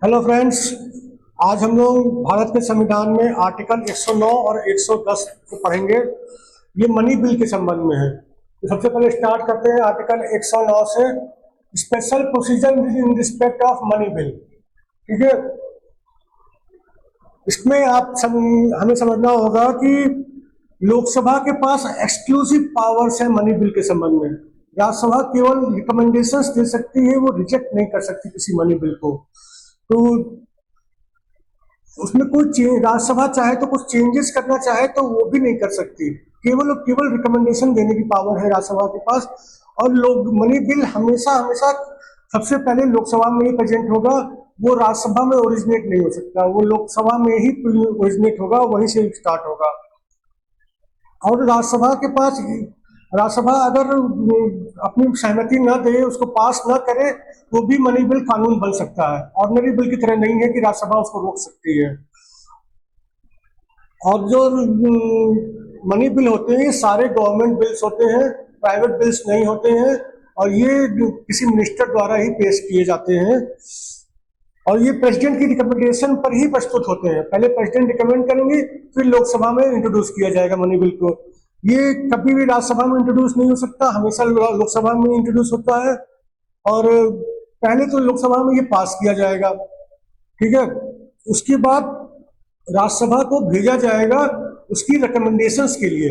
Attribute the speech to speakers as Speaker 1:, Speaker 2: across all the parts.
Speaker 1: Hello friends. आज हम लोग भारत के संविधान में आर्टिकल 109 और 110 को पढ़ेंगे। ये मनी बिल के संबंध में है। तो सबसे पहले स्टार्ट करते हैं आर्टिकल 109 से। Special procedure in respect of money bill. ठीक है, इसमें हमें समझना होगा कि लोकसभा के पास एक्सक्लूसिव पावर्स है मनी बिल के संबंध में। राज्यसभा केवल रिकमेंडेशंस दे सकती है, वो रिजेक्ट नहीं कर सकती किसी मनी बिल को। तो उसमें कोई राज्यसभा चाहे तो कुछ चेंजेस करना चाहे तो वो भी नहीं कर सकती। केवल और केवल रिकमेंडेशन देने की पावर है राज्यसभा के पास। और लोग मनी बिल हमेशा हमेशा सबसे पहले लोकसभा में ही प्रेजेंट होगा, वो राज्यसभा में ओरिजिनेट नहीं हो सकता, वो लोकसभा में ही ओरिजिनेट होगा, वहीं से स्टार्ट होगा। और राज्यसभा अगर अपनी सहमति न दे, उसको पास न करे, तो भी मनी बिल कानून बन सकता है। ऑर्डिनरी बिल की तरह नहीं है कि राज्यसभा उसको रोक सकती है। और जो मनी बिल होते हैं, सारे गवर्नमेंट बिल्स होते हैं, प्राइवेट बिल्स नहीं होते हैं। और ये किसी मिनिस्टर द्वारा ही पेश किए जाते हैं। और ये प्रेसिडेंट की रिकमेंडेशन पर ही प्रस्तुत होते हैं। पहले प्रेसिडेंट रिकमेंड करेंगे, फिर लोकसभा में इंट्रोड्यूस किया जाएगा मनी बिल को। ये कभी भी राज्यसभा में इंट्रोड्यूस नहीं हो सकता, हमेशा लोकसभा में इंट्रोड्यूस होता है। और पहले तो लोकसभा में ये पास किया जाएगा, ठीक है। उसके बाद राज्यसभा को भेजा जाएगा उसकी रिकमेंडेशंस के लिए।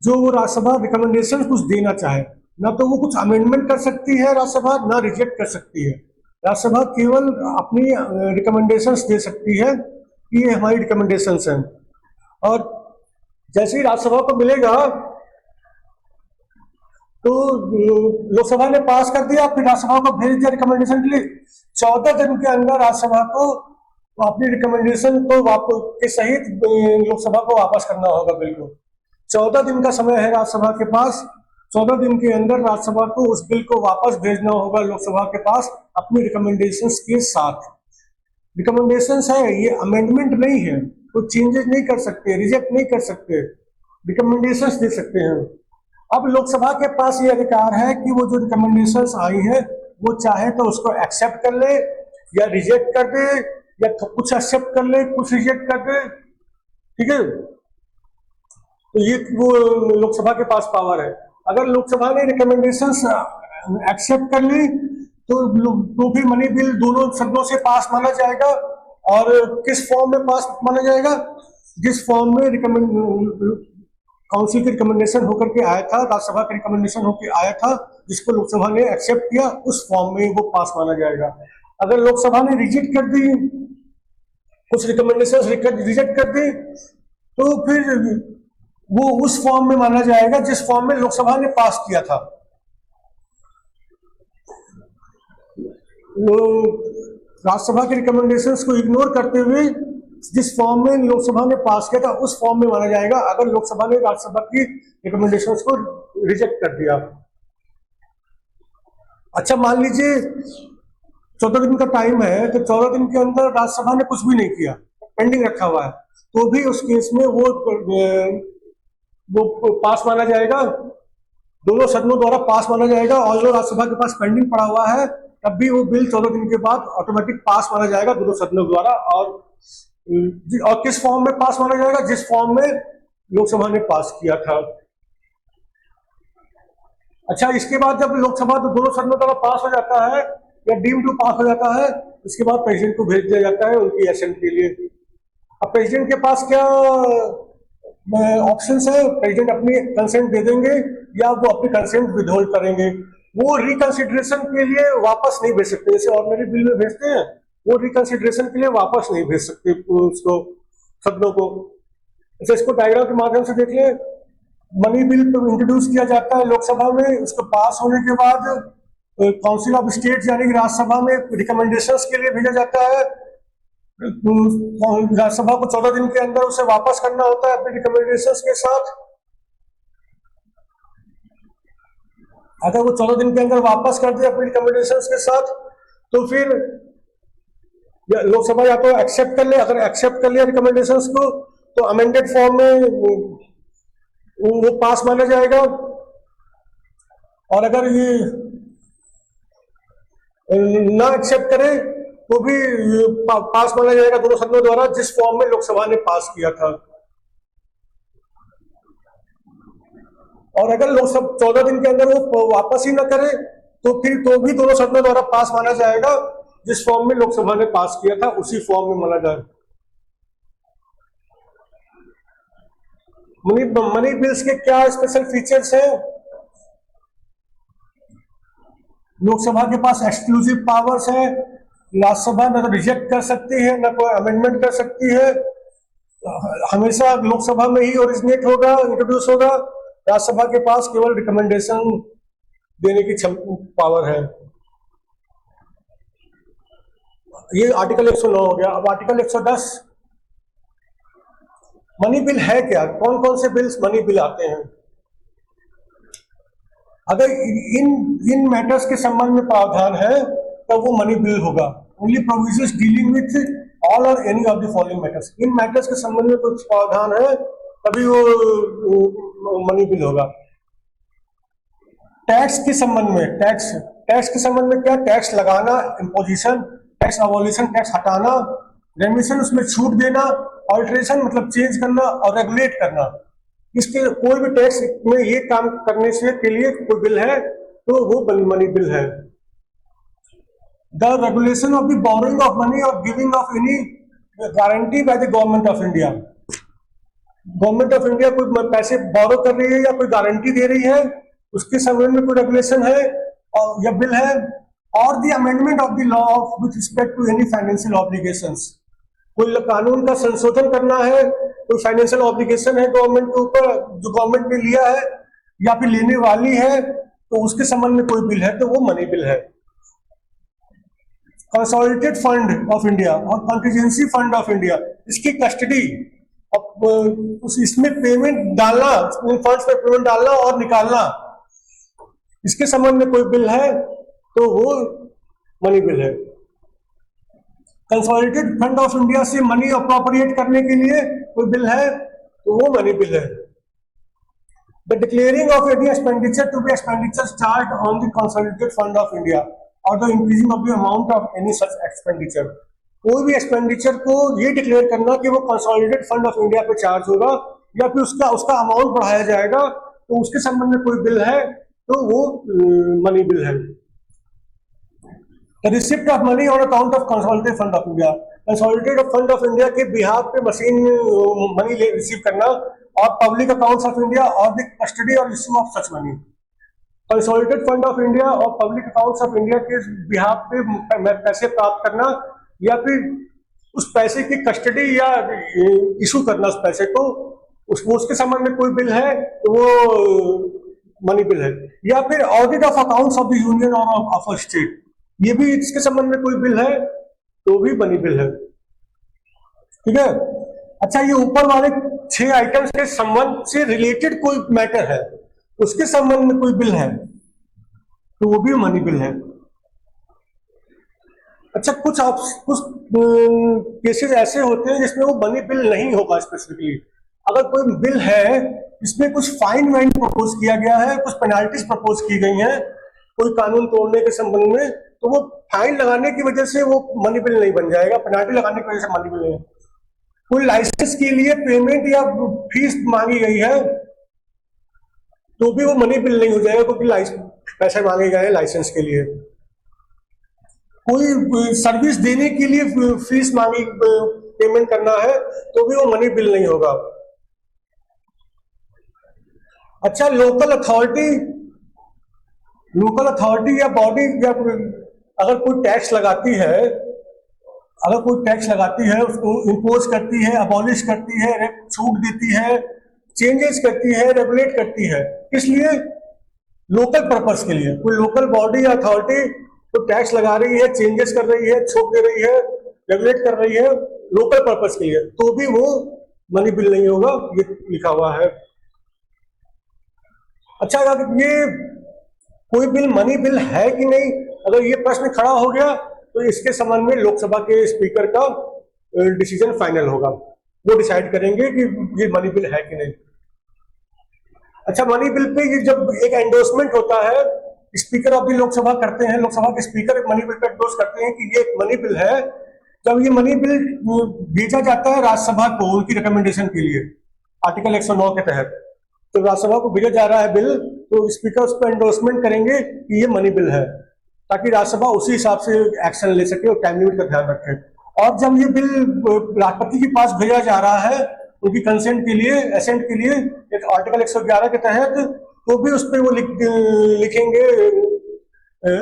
Speaker 1: जो वो राज्यसभा रिकमेंडेशन कुछ देना चाहे, ना तो वो कुछ अमेंडमेंट कर सकती है राज्यसभा, ना रिजेक्ट कर सकती है। राज्यसभा केवल अपनी रिकमेंडेशंस दे सकती है कि ये हमारी रिकमेंडेशंस हैं। और जैसे ही राज्यसभा को मिलेगा तो लोकसभा ने पास कर दिया, फिर राज्यसभा को भेज दिया रिकमेंडेशन के लिए। 14 दिन के अंदर राज्यसभा को अपनी रिकमेंडेशन को वापस के सहित लोकसभा को वापस करना होगा। बिल्कुल 14 दिन का समय है राज्यसभा के पास। 14 दिन के अंदर राज्यसभा को उस बिल को वापस भेजना होगा लोकसभा के पास अपनी रिकमेंडेशंस के साथ। रिकमेंडेशंस है, ये अमेंडमेंट नहीं है, कोई चेंजेस नहीं कर सकते, रिजेक्ट नहीं कर सकते, रिकमेंडेशंस दे सकते हैं। अब लोकसभा के पास ये अधिकार है कि वो जो रिकमेंडेशंस आई है वो चाहे तो उसको एक्सेप्ट कर ले या रिजेक्ट कर दे, या कुछ एक्सेप्ट कर ले कुछ रिजेक्ट कर दे, ठीक है। तो ये वो लोकसभा के पास पावर है। अगर लोकसभा ने रिकमेंडेशंस एक्सेप्ट कर ली तो फिर मनी बिल दोनों सदनों से पास माना जाएगा। और किस फॉर्म में पास माना जाएगा? जिस फॉर्म में काउंसिल की रिकमेंडेशन होकर के आया था, राज्यसभा की रिकमेंडेशन होकर आया था, जिसको लोकसभा ने एक्सेप्ट किया, उस फॉर्म में वो पास माना जाएगा। अगर लोकसभा ने रिजेक्ट कर दी, कुछ रिकमेंडेशन रिजेक्ट कर दी, तो फिर वो उस फॉर्म में माना जाएगा जिस फॉर्म में लोकसभा ने पास किया था। वो राज्यसभा के रिकमेंडेशंस को इग्नोर करते हुए जिस फॉर्म में लोकसभा ने पास किया था उस फॉर्म में माना जाएगा, अगर लोकसभा ने राज्यसभा की रिकमेंडेशंस को रिजेक्ट कर दिया। अच्छा, मान लीजिए 14 दिन का टाइम है, तो 14 दिन के अंदर राज्यसभा ने कुछ भी नहीं किया, पेंडिंग रखा हुआ है, तो भी उस केस में वो पास माना जाएगा, दोनों सदनों द्वारा पास माना जाएगा। और जो राज्यसभा के पास पेंडिंग पड़ा हुआ है, तब भी वो बिल 14 दिन के बाद ऑटोमेटिक पास माना जाएगा दोनों सदनों द्वारा। और किस फॉर्म में पास माना जाएगा? जिस फॉर्म में लोकसभा ने पास किया था। अच्छा, इसके बाद जब लोकसभा तो दोनों सदनों द्वारा पास हो जाता है या डीम टू पास हो जाता है, इसके बाद प्रेसिडेंट को भेज दिया जाता है उनकी एसेंट के लिए। अब प्रेसिडेंट के पास क्या ऑप्शंस है? प्रेसिडेंट अपनी कंसेंट दे देंगे या वो अपनी कंसेंट विथहोल्ड करेंगे। वो रिकंसिडरेशन के लिए वापस नहीं भेज सकते, जैसे ऑर्डिनरी बिल में भेजते हैं, वो रिकंसिडरेशन के लिए वापस नहीं भेज सकते उसको, सदनों को। अच्छा, इसको डायग्राम के माध्यम से देख लें। मनी बिल इंट्रोड्यूस किया जाता है लोकसभा में, उसको पास होने के बाद काउंसिल ऑफ स्टेट यानी कि राज्यसभा में रिकमेंडेशंस के लिए भेजा जाता है। राज्यसभा को 14 दिन के अंदर उसे वापस करना होता है अपनी रिकमेंडेशंस के साथ। अगर वो 14 दिन के अंदर वापस कर दे अपनी रिकमेंडेशंस के साथ, तो फिर लोकसभा या तो एक्सेप्ट कर ले, अगर एक्सेप्ट कर लिया रिकमेंडेशंस को तो अमेंडेड फॉर्म में वो पास माना जाएगा। और अगर ये ना एक्सेप्ट करे तो भी पास माना जाएगा दोनों सदनों द्वारा, जिस फॉर्म में लोकसभा ने पास किया था। और अगर लोकसभा 14 दिन के अंदर वो वापस ही न करे तो फिर तो भी दोनों सदनों द्वारा पास माना जाएगा, जिस फॉर्म में लोकसभा ने पास किया था उसी फॉर्म में माना जाएगा। मनी बिल्स के क्या स्पेशल फीचर्स हैं? लोकसभा के पास एक्सक्लूसिव पावर्स है, राज्यसभा न तो रिजेक्ट कर सकती है, न कोई अमेंडमेंट कर सकती है, हमेशा लोकसभा में ही ओरिजिनेट होगा, इंट्रोड्यूस होगा। राज्यसभा के पास केवल रिकमेंडेशन देने की पावर है। ये आर्टिकल 109 हो गया। अब आर्टिकल 110, मनी बिल है क्या? कौन कौन से बिल्स मनी बिल आते हैं? अगर इन मैटर्स के संबंध में प्रावधान है तब वो मनी बिल होगा। Only provisions dealing with all or any of the following matters, इन मैटर्स के संबंध में कुछ प्रावधान है तभी वो मनी बिल होगा। टैक्स के संबंध में, टैक्स के संबंध में क्या? टैक्स लगाना, इम्पोजिशन, टैक्स अबॉलिशन, टैक्स हटाना, रेमिशन उसमें छूट देना, ऑल्टरेशन मतलब चेंज करना, और रेगुलेट करना। इसके कोई भी टैक्स में ये काम करने से के लिए कोई बिल है तो वो मनी बिल है। The regulation of the borrowing of money or giving of any guarantee by the government of India. Government of India कोई पैसे बोरो कर रही है या कोई गारंटी दे रही है, उसके संबंध में कोई रेगुलेशन है और या बिल है। और the amendment of the law with respect to any financial obligations, कोई कानून का संशोधन करना है, कोई फाइनेंशियल ऑब्लिगेशन है गवर्नमेंट के ऊपर जो गवर्नमेंट ने लिया है या फिर लेने वाली है, तो उसके संबंध में कोई बिल है तो वो मनी बिल है। कंसोलिडेटेड फंड ऑफ इंडिया और कंटीजेंसी फंड ऑफ इंडिया, इसकी कस्टडी, इसमें पेमेंट डालना, इन फंड्स पे पेमेंट डालना और निकालना, इसके संबंध में कोई बिल है तो वो मनी बिल है। कंसोलिडेटेड फंड ऑफ इंडिया से मनी अप्रोप्रिएट करने के लिए कोई बिल है तो वो मनी बिल है। The declaring of any expenditure to be expenditure charge on the consolidated fund of India or the increasing of the amount of any such expenditure, कोई भी एक्सपेंडिचर को ये डिक्लेयर करना कि वो कंसोलिडेटेड फंड ऑफ इंडिया पे charge होगा या फिर उसका अमाउंट बढ़ाया जाएगा, तो उसके संबंध में कोई बिल है तो वो मनी बिल है। Receipt of money on account of consolidated fund of India, consolidated fund of India के बिहाफ पे मशीन मनी रिसीव करना, और public accounts of India or the custody और issue of such money. Consolidated fund of India और public accounts of India के behalf पे पैसे प्राप्त करना या फिर उस पैसे की कस्टडी या इशू करना उस पैसे को, उसके संबंध में कोई बिल है तो वो मनी बिल है। या फिर audit of accounts of the union और ऑफ अ स्टेट, ये भी इसके संबंध में कोई बिल है तो भी मनी बिल है। ठीक है। अच्छा, ये ऊपर वाले 6 आइटम्स के संबंध से रिलेटेड कोई मैटर है, उसके संबंध में कोई बिल है तो वो भी मनी बिल है। अच्छा, कुछ केसेस ऐसे होते हैं जिसमें वो मनी बिल नहीं होगा स्पेसिफिकली। अगर कोई बिल है इसमें कुछ फाइन वाइन प्रपोज किया गया है, कुछ पेनाल्टीज प्रपोज की गई हैं कोई कानून तोड़ने के संबंध में, तो वो फाइन लगाने की वजह से वो मनी बिल नहीं बन जाएगा, पेनाल्टी लगाने की वजह से मनी बिल नहीं। कोई लाइसेंस के लिए पेमेंट या फीस मांगी गई है तो भी वो मनी बिल नहीं हो जाएगा, क्योंकि पैसे मांगे गए हैं लाइसेंस के लिए। कोई सर्विस देने के लिए फीस मांगी, पेमेंट करना है तो भी वो मनी बिल नहीं होगा। अच्छा, लोकल अथॉरिटी या बॉडी या अगर कोई टैक्स लगाती है, उसको इम्पोज करती है, अबॉलिश करती है, छूट देती है, चेंजेस करती है, रेगुलेट करती है, इसलिए लोकल पर्पस के लिए कोई लोकल बॉडी या अथॉरिटी तो टैक्स लगा रही है, चेंजेस कर रही है, छूट दे रही है, रेगुलेट कर रही है लोकल पर्पस के लिए, तो भी वो मनी बिल नहीं होगा, ये लिखा हुआ है। अच्छा, अगर ये कोई बिल मनी बिल है कि नहीं, अगर ये प्रश्न खड़ा हो गया तो इसके संबंध में लोकसभा के स्पीकर का डिसीजन फाइनल होगा, वो डिसाइड करेंगे कि ये मनी बिल है कि नहीं। अच्छा, मनी बिल पे ये जब एक एंडोर्समेंट होता है स्पीकर ऑफ द लोकसभा करते हैं, लोकसभा के स्पीकर मनी बिल पर एंडोर्स करते हैं कि ये एक मनी बिल है। जब ये मनी बिल भेजा जाता है राज्यसभा को उनकी रिकमेंडेशन के लिए आर्टिकल 109 के तहत, तो राज्यसभा को भेजा जा रहा है बिल, तो स्पीकर उस पर एंडोर्समेंट करेंगे कि ये मनी बिल है, ताकि राज्यसभा उसी हिसाब से एक्शन ले सके और टाइम लिमिट का ध्यान रखे। और जब ये बिल राष्ट्रपति के पास भेजा जा रहा है उनकी कंसेंट के लिए, एसेंट के लिए, आर्टिकल 111 के तहत, तो भी उस पर वो लिखेंगे,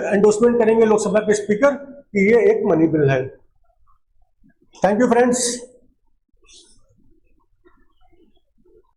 Speaker 1: एंडोर्समेंट करेंगे लोकसभा के स्पीकर कि ये एक मनी बिल है। Thank you friends.